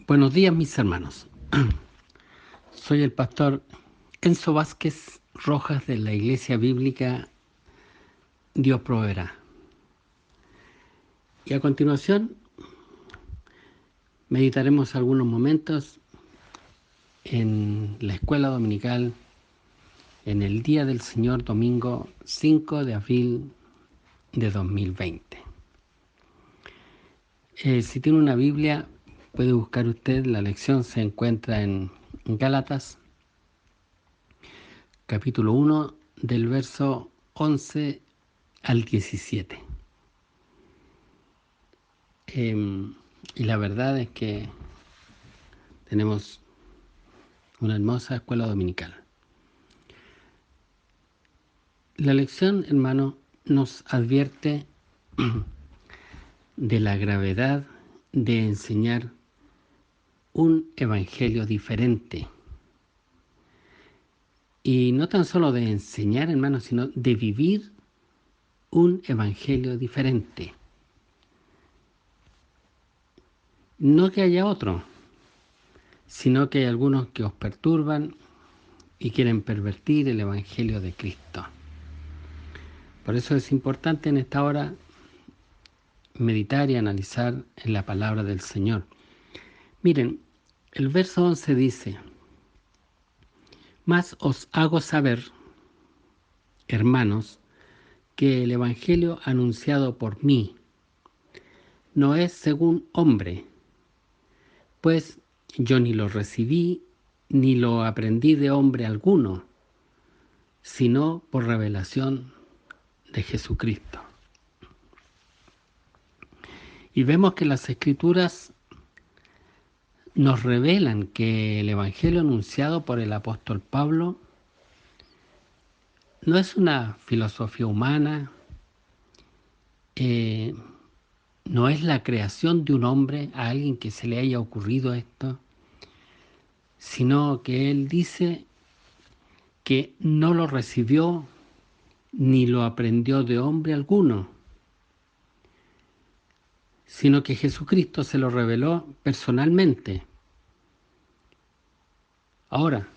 Buenos días, mis hermanos. Soy el pastor Enzo Vázquez Rojas de la Iglesia Bíblica Dios Proveerá. Y a continuación meditaremos algunos momentos en la escuela dominical en el Día del Señor, domingo 5 de abril de 2020. Si tiene una Biblia, puede buscar usted, la lección se encuentra en Gálatas, capítulo 1, del verso 11 al 17. Y la verdad es que tenemos una hermosa escuela dominical. La lección, hermano, nos advierte de la gravedad de enseñar un evangelio diferente. Y no tan solo de enseñar, hermano, sino de vivir un evangelio diferente. No que haya otro, sino que hay algunos que os perturban y quieren pervertir el evangelio de Cristo. Por eso es importante en esta hora meditar y analizar en la palabra del Señor. Miren, el verso 11 dice: Mas os hago saber, hermanos, que el evangelio anunciado por mí no es según hombre, pues yo ni lo recibí ni lo aprendí de hombre alguno, sino por revelación de Jesucristo. Y vemos que las Escrituras nos revelan que el evangelio anunciado por el apóstol Pablo no es una filosofía humana, no es la creación de un hombre, a alguien que se le haya ocurrido esto, sino que él dice que no lo recibió ni lo aprendió de hombre alguno, sino que Jesucristo se lo reveló personalmente. Ahora,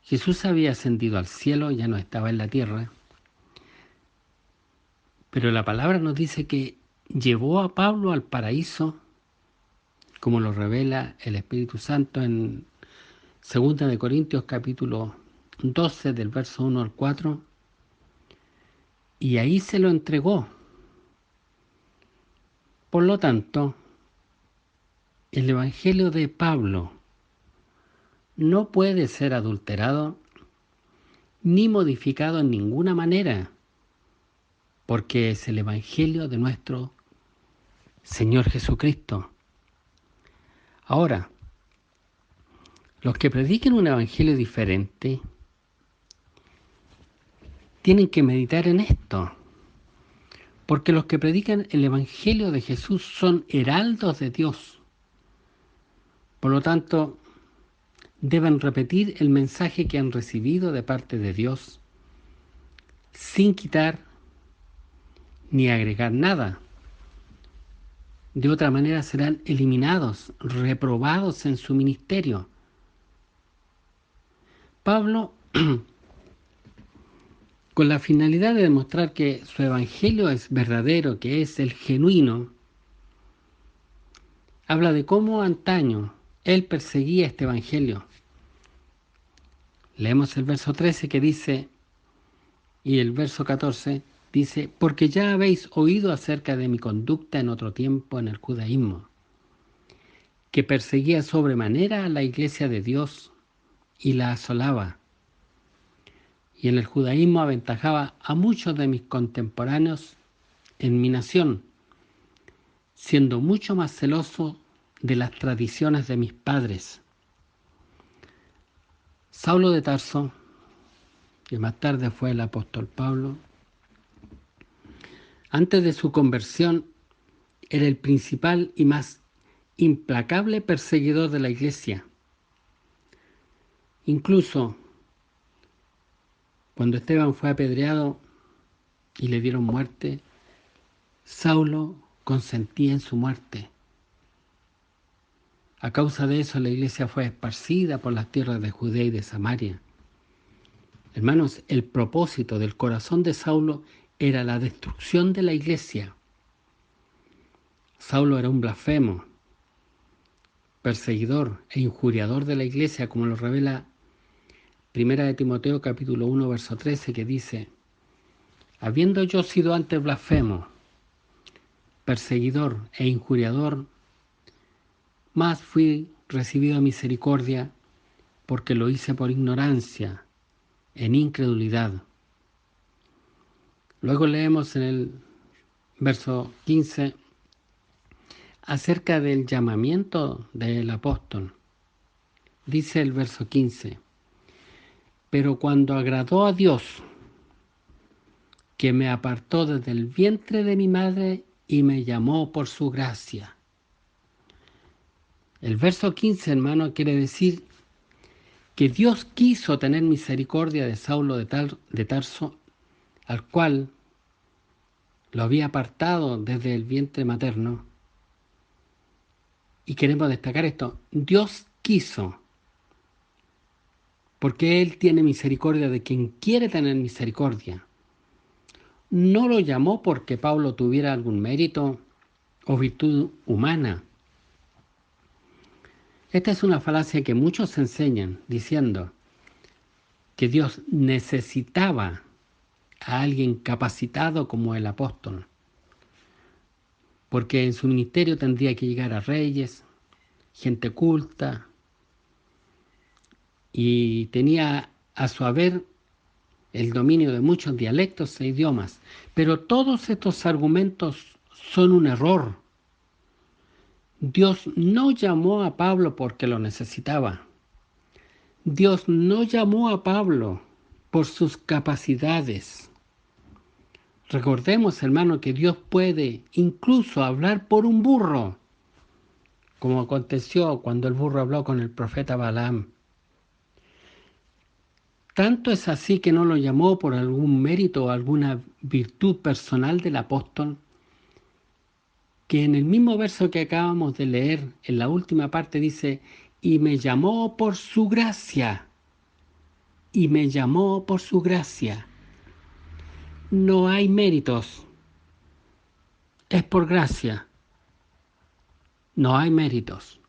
Jesús había ascendido al cielo, ya no estaba en la tierra, pero la palabra nos dice que llevó a Pablo al paraíso, como lo revela el Espíritu Santo en 2 de Corintios capítulo 12 del verso 1 al 4, y ahí se lo entregó. Por lo tanto, el Evangelio de Pablo no puede ser adulterado ni modificado en ninguna manera, porque es el Evangelio de nuestro Señor Jesucristo. Ahora, los que prediquen un Evangelio diferente tienen que meditar en esto, porque los que predican el Evangelio de Jesús son heraldos de Dios. Por lo tanto, deben repetir el mensaje que han recibido de parte de Dios, sin quitar ni agregar nada. De otra manera serán eliminados, reprobados en su ministerio. Pablo, con la finalidad de demostrar que su evangelio es verdadero, que es el genuino, habla de cómo antaño él perseguía este evangelio. Leemos el verso 13 que dice, y el verso 14 dice: porque ya habéis oído acerca de mi conducta en otro tiempo en el judaísmo, que perseguía sobremanera a la iglesia de Dios y la asolaba, y en el judaísmo aventajaba a muchos de mis contemporáneos en mi nación, siendo mucho más celoso de las tradiciones de mis padres. Saulo de Tarso, que más tarde fue el apóstol Pablo, antes de su conversión era el principal y más implacable perseguidor de la iglesia. Incluso cuando Esteban fue apedreado y le dieron muerte, Saulo consentía en su muerte. A causa de eso la iglesia fue esparcida por las tierras de Judea y de Samaria. Hermanos, el propósito del corazón de Saulo era la destrucción de la iglesia. Saulo era un blasfemo, perseguidor e injuriador de la iglesia, como lo revela 1 de Timoteo capítulo 1, verso 13, que dice: habiendo yo sido antes blasfemo, perseguidor e injuriador, más fui recibido a misericordia, porque lo hice por ignorancia, en incredulidad. Luego leemos en el verso 15 acerca del llamamiento del apóstol. Dice el verso 15: pero cuando agradó a Dios, que me apartó desde el vientre de mi madre y me llamó por su gracia. El verso 15, hermano, quiere decir que Dios quiso tener misericordia de Saulo de Tarso, al cual lo había apartado desde el vientre materno. Y queremos destacar esto: Dios quiso, porque Él tiene misericordia de quien quiere tener misericordia. No lo llamó porque Pablo tuviera algún mérito o virtud humana. Esta es una falacia que muchos enseñan, diciendo que Dios necesitaba a alguien capacitado como el apóstol, porque en su ministerio tendría que llegar a reyes, gente culta, y tenía a su haber el dominio de muchos dialectos e idiomas. Pero todos estos argumentos son un error. Dios no llamó a Pablo porque lo necesitaba. Dios no llamó a Pablo por sus capacidades. Recordemos, hermano, que Dios puede incluso hablar por un burro, como aconteció cuando el burro habló con el profeta Balaam. Tanto es así que no lo llamó por algún mérito o alguna virtud personal del apóstol, que en el mismo verso que acabamos de leer, en la última parte dice: y me llamó por su gracia, y me llamó por su gracia. No hay méritos, es por gracia, no hay méritos.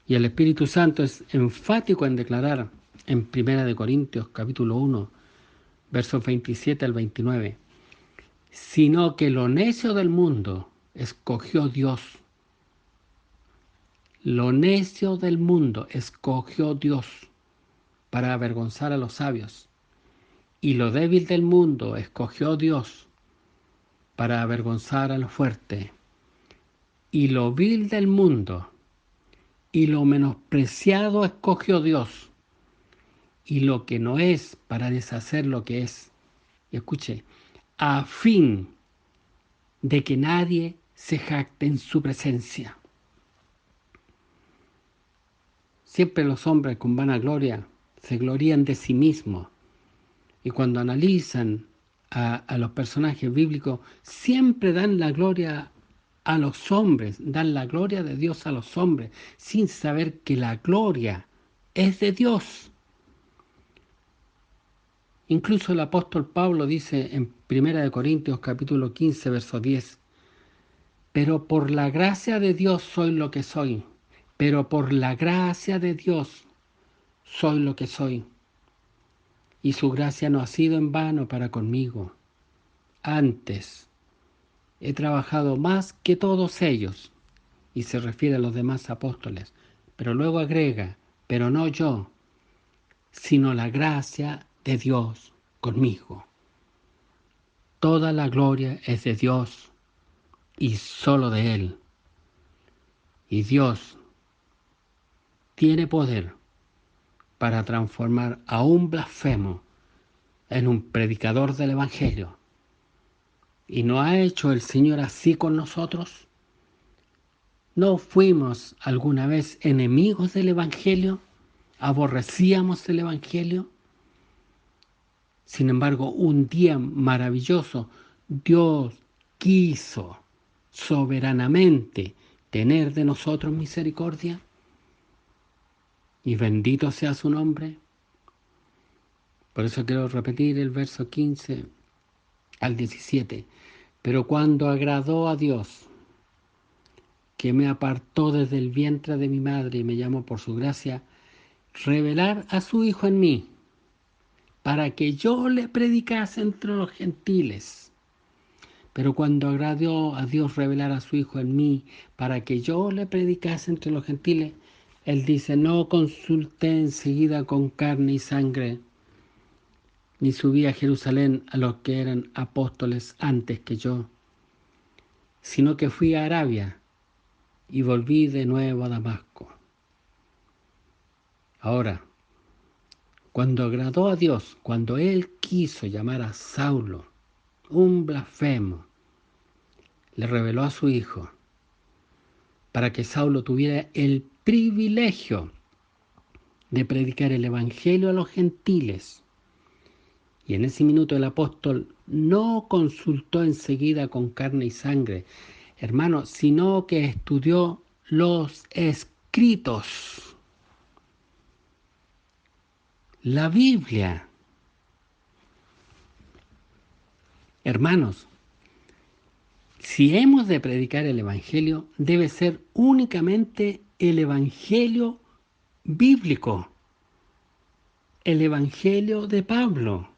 Y el Espíritu Santo es enfático en declarar en 1 Corintios capítulo 1, versos 27 al 29, sino que lo necio del mundo escogió Dios. Lo necio del mundo escogió Dios para avergonzar a los sabios, y lo débil del mundo escogió Dios para avergonzar a los fuertes, y lo vil del mundo y lo menospreciado escogió Dios, y lo que no es para deshacer lo que es. Y escuche, a fin de que nadie se jacte en su presencia. Siempre los hombres con vanagloria se glorían de sí mismos, y cuando analizan a los personajes bíblicos, siempre dan la gloria a los hombres, dan la gloria de Dios a los hombres, sin saber que la gloria es de Dios. Incluso el apóstol Pablo dice en 1 Corintios capítulo 15, verso 10, pero por la gracia de Dios soy lo que soy, pero por la gracia de Dios soy lo que soy. Y su gracia no ha sido en vano para conmigo. Antes, he trabajado más que todos ellos, y se refiere a los demás apóstoles, pero luego agrega, pero no yo, sino la gracia de Dios conmigo. Toda la gloria es de Dios y solo de Él. Y Dios tiene poder para transformar a un blasfemo en un predicador del Evangelio. ¿Y no ha hecho el Señor así con nosotros? ¿No fuimos alguna vez enemigos del Evangelio? ¿Aborrecíamos el Evangelio? Sin embargo, un día maravilloso, Dios quiso soberanamente tener de nosotros misericordia, y bendito sea su nombre. Por eso quiero repetir el verso 15 al 17. Pero cuando agradó a Dios, que me apartó desde el vientre de mi madre y me llamó por su gracia, revelar a su Hijo en mí, para que yo le predicase entre los gentiles. Pero cuando agradó a Dios revelar a su Hijo en mí, para que yo le predicase entre los gentiles, Él dice, no consulté enseguida con carne y sangre, ni subí a Jerusalén a los que eran apóstoles antes que yo, sino que fui a Arabia y volví de nuevo a Damasco. Ahora, cuando agradó a Dios, cuando Él quiso llamar a Saulo un blasfemo, le reveló a su Hijo para que Saulo tuviera el privilegio de predicar el Evangelio a los gentiles. Y en ese minuto el apóstol no consultó enseguida con carne y sangre, hermano, sino que estudió los escritos, la Biblia. Hermanos, si hemos de predicar el Evangelio, debe ser únicamente el Evangelio bíblico, el Evangelio de Pablo.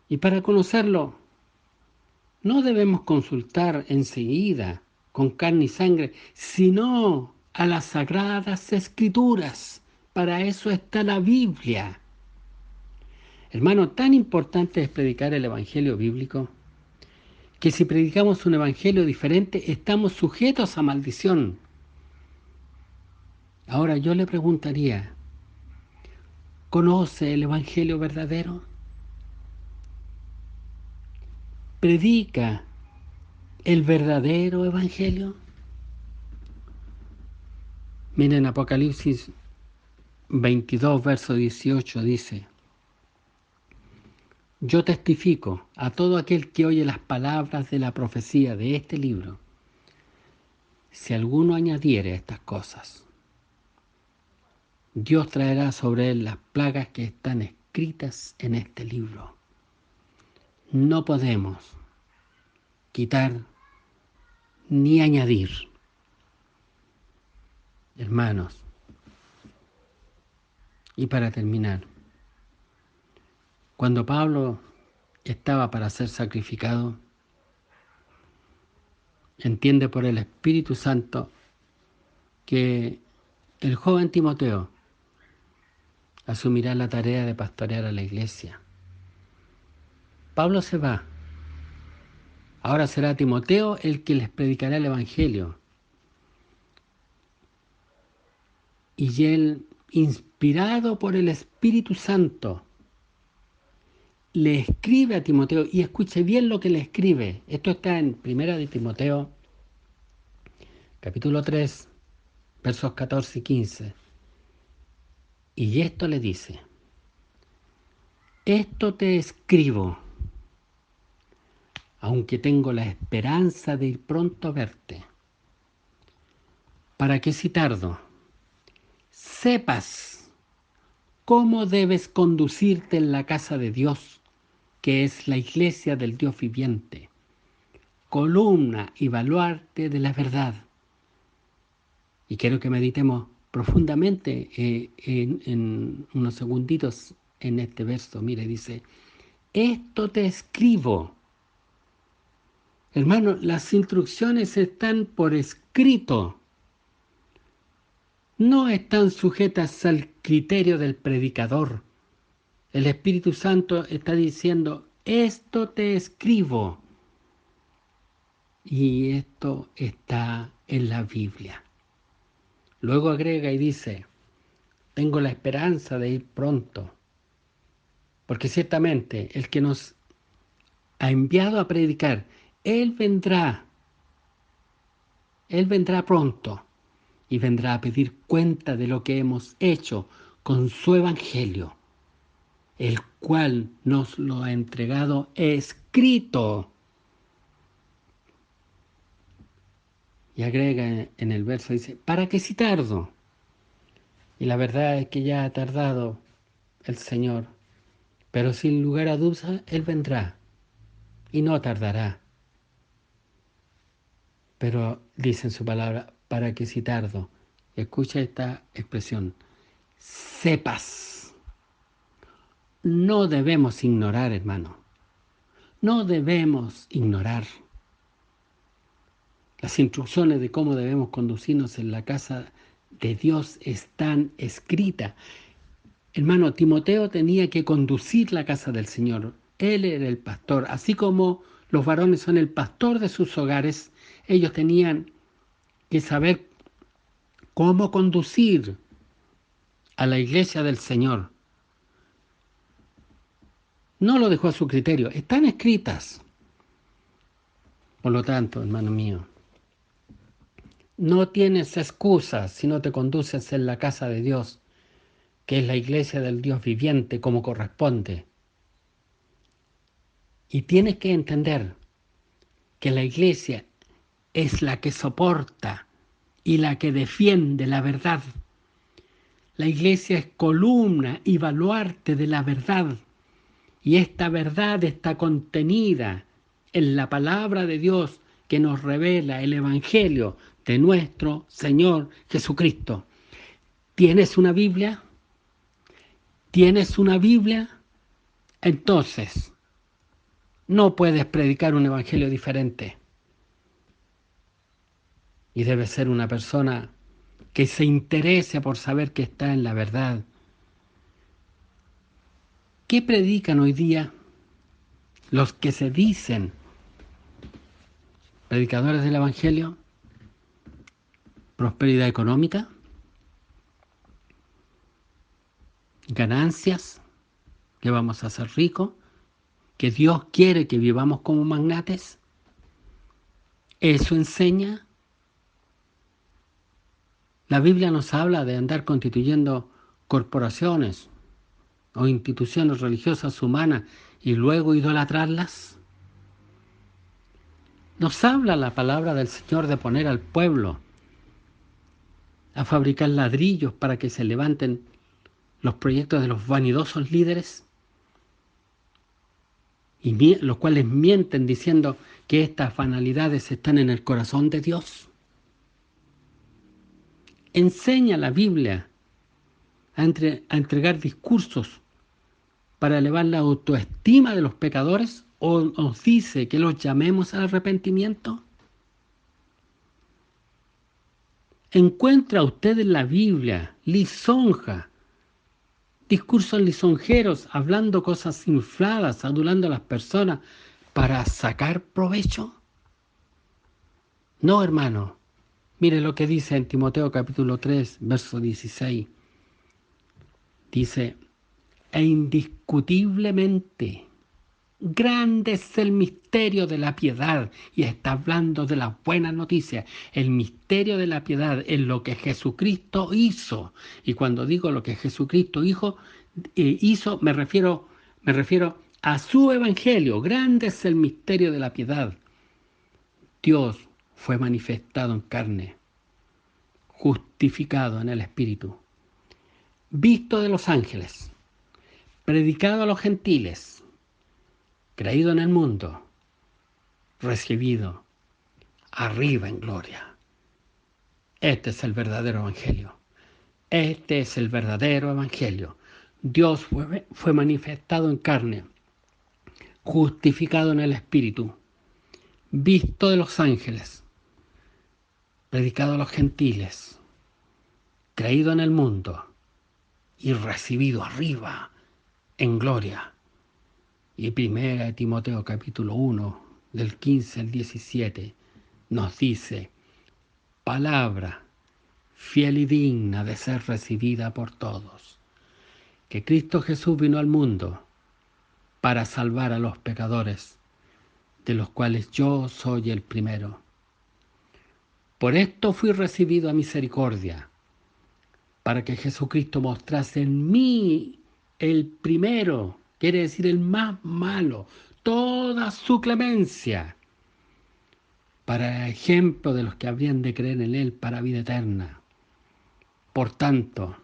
Y para conocerlo, no debemos consultar enseguida con carne y sangre, sino a las sagradas escrituras. Para eso está la Biblia. Hermano, tan importante es predicar el Evangelio bíblico, que si predicamos un Evangelio diferente, estamos sujetos a maldición. Ahora yo le preguntaría, ¿conoce el Evangelio verdadero? ¿Predica el verdadero Evangelio? Miren, Apocalipsis 22, verso 18 dice, yo testifico a todo aquel que oye las palabras de la profecía de este libro, si alguno añadiere estas cosas, Dios traerá sobre él las plagas que están escritas en este libro. No podemos quitar ni añadir. Hermanos, y para terminar, cuando Pablo estaba para ser sacrificado, entiende por el Espíritu Santo que el joven Timoteo asumirá la tarea de pastorear a la iglesia. Pablo se va. Ahora será Timoteo el que les predicará el Evangelio. Y él, inspirado por el Espíritu Santo, le escribe a Timoteo, y escuche bien lo que le escribe. Esto está en 1 de Timoteo, capítulo 3, versos 14 y 15. Y esto le dice, esto te escribo, aunque tengo la esperanza de ir pronto a verte, para que si tardo, sepas cómo debes conducirte en la casa de Dios, que es la iglesia del Dios viviente, columna y baluarte de la verdad. Y quiero que meditemos profundamente en unos segunditos en este verso. Mire, dice, esto te escribo. Hermano, las instrucciones están por escrito. No están sujetas al criterio del predicador. El Espíritu Santo está diciendo, esto te escribo. Y esto está en la Biblia. Luego agrega y dice, tengo la esperanza de ir pronto, porque ciertamente el que nos ha enviado a predicar, Él vendrá pronto y vendrá a pedir cuenta de lo que hemos hecho con su Evangelio, el cual nos lo ha entregado escrito. Y agrega en el verso, dice, ¿para qué si tardo? Y la verdad es que ya ha tardado el Señor, pero sin lugar a dudas Él vendrá y no tardará. Pero dice en su palabra, ¿para qué si tardo? Escucha esta expresión, sepas. No debemos ignorar, hermano. No debemos ignorar las instrucciones de cómo debemos conducirnos en la casa de Dios están escritas. Hermano, Timoteo tenía que conducir la casa del Señor. Él era el pastor. Así como los varones son el pastor de sus hogares, ellos tenían que saber cómo conducir a la iglesia del Señor. No lo dejó a su criterio. Están escritas. Por lo tanto, hermano mío, no tienes excusas si no te conduces en la casa de Dios, que es la iglesia del Dios viviente como corresponde. Y tienes que entender que la iglesia es la que soporta y la que defiende la verdad. La iglesia es columna y baluarte de la verdad. Y esta verdad está contenida en la palabra de Dios que nos revela el Evangelio de nuestro Señor Jesucristo. ¿Tienes una Biblia? ¿Tienes una Biblia? Entonces, no puedes predicar un evangelio diferente. Y debes ser una persona que se interese por saber que está en la verdad. ¿Qué predican hoy día los que se dicen predicadores del evangelio? Prosperidad económica, ganancias, que vamos a ser ricos, que Dios quiere que vivamos como magnates. ¿Eso enseña? La Biblia nos habla de andar constituyendo corporaciones o instituciones religiosas humanas y luego idolatrarlas. Nos habla la palabra del Señor de poner al pueblo a fabricar ladrillos para que se levanten los proyectos de los vanidosos líderes, y los cuales mienten diciendo que estas banalidades están en el corazón de Dios. Enseña la Biblia a entregar discursos para elevar la autoestima de los pecadores, o nos dice que los llamemos al arrepentimiento. ¿Encuentra usted en la Biblia lisonja, discursos lisonjeros, hablando cosas infladas, adulando a las personas para sacar provecho? No, hermano. Mire lo que dice en Timoteo capítulo 3, verso 16. Dice, e indiscutiblemente grande es el misterio de la piedad. Y está hablando de las buenas noticias. El misterio de la piedad es lo que Jesucristo hizo. Y cuando digo lo que Jesucristo hizo, me refiero a su evangelio. Grande es el misterio de la piedad. Dios fue manifestado en carne, justificado en el Espíritu, visto de los ángeles, predicado a los gentiles, creído en el mundo, recibido arriba en gloria. Este es el verdadero evangelio. Este es el verdadero evangelio. Dios fue manifestado en carne, justificado en el Espíritu, visto de los ángeles, predicado a los gentiles, creído en el mundo y recibido arriba en gloria. Y 1 Timoteo capítulo 1, del 15 al 17, nos dice, palabra fiel y digna de ser recibida por todos, que Cristo Jesús vino al mundo para salvar a los pecadores, de los cuales yo soy el primero. Por esto fui recibido a misericordia, para que Jesucristo mostrase en mí el primero, quiere decir el más malo, toda su clemencia, para ejemplo de los que habrían de creer en Él para vida eterna. Por tanto,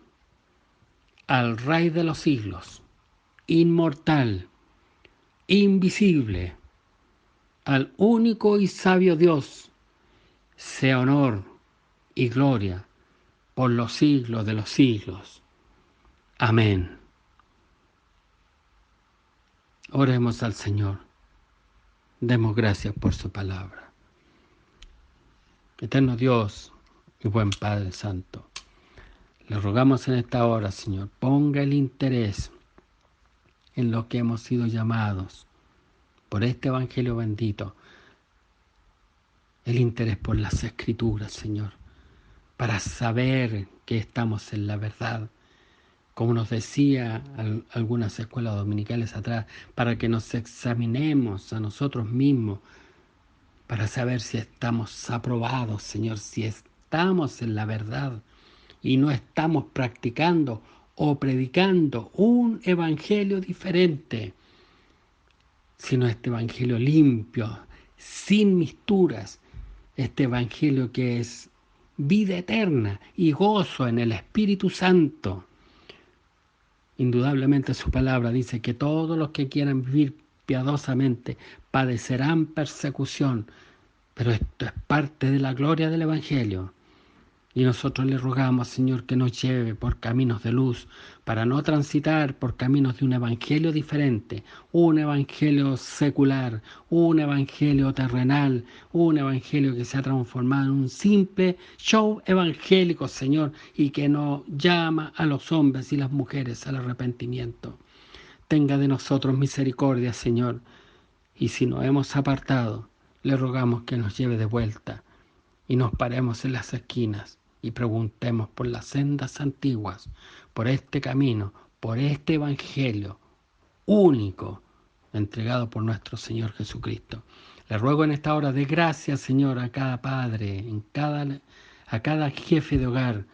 al Rey de los siglos, inmortal, invisible, al único y sabio Dios, sea honor y gloria por los siglos de los siglos. Amén. Oremos al Señor. Demos gracias por su palabra. Eterno Dios y buen Padre Santo, le rogamos en esta hora, Señor, ponga el interés en lo que hemos sido llamados por este Evangelio bendito, el interés por las Escrituras, Señor, para saber que estamos en la verdad, como nos decía algunas escuelas dominicales atrás, para que nos examinemos a nosotros mismos, para saber si estamos aprobados, Señor, si estamos en la verdad y no estamos practicando o predicando un evangelio diferente, sino este evangelio limpio, sin misturas, este evangelio que es vida eterna y gozo en el Espíritu Santo. Indudablemente su palabra dice que todos los que quieran vivir piadosamente padecerán persecución, pero esto es parte de la gloria del evangelio. Y nosotros le rogamos, Señor, que nos lleve por caminos de luz, para no transitar por caminos de un evangelio diferente, un evangelio secular, un evangelio terrenal, un evangelio que se ha transformado en un simple show evangélico, Señor, y que no llama a los hombres y las mujeres al arrepentimiento. Tenga de nosotros misericordia, Señor, y si nos hemos apartado, le rogamos que nos lleve de vuelta y nos paremos en las esquinas y preguntemos por las sendas antiguas, por este camino, por este evangelio único entregado por nuestro Señor Jesucristo. Le ruego en esta hora de gracia, Señor, a cada padre, a cada jefe de hogar,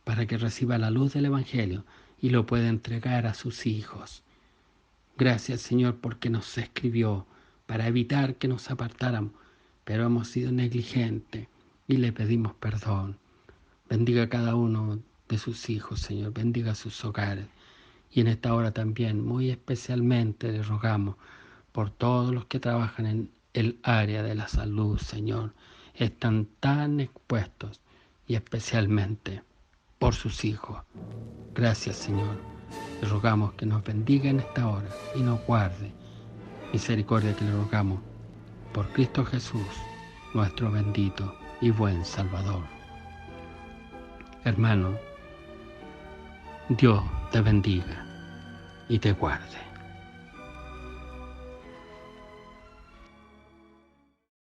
para que reciba la luz del evangelio y lo pueda entregar a sus hijos. Gracias, Señor, porque nos escribió para evitar que nos apartáramos, pero hemos sido negligentes y le pedimos perdón. Bendiga a cada uno de sus hijos, Señor, bendiga sus hogares. Y en esta hora también, muy especialmente, le rogamos por todos los que trabajan en el área de la salud, Señor. Están tan expuestos y especialmente por sus hijos. Gracias, Señor. Le rogamos que nos bendiga en esta hora y nos guarde. Misericordia que le rogamos por Cristo Jesús, nuestro bendito y buen Salvador. Hermano, Dios te bendiga y te guarde.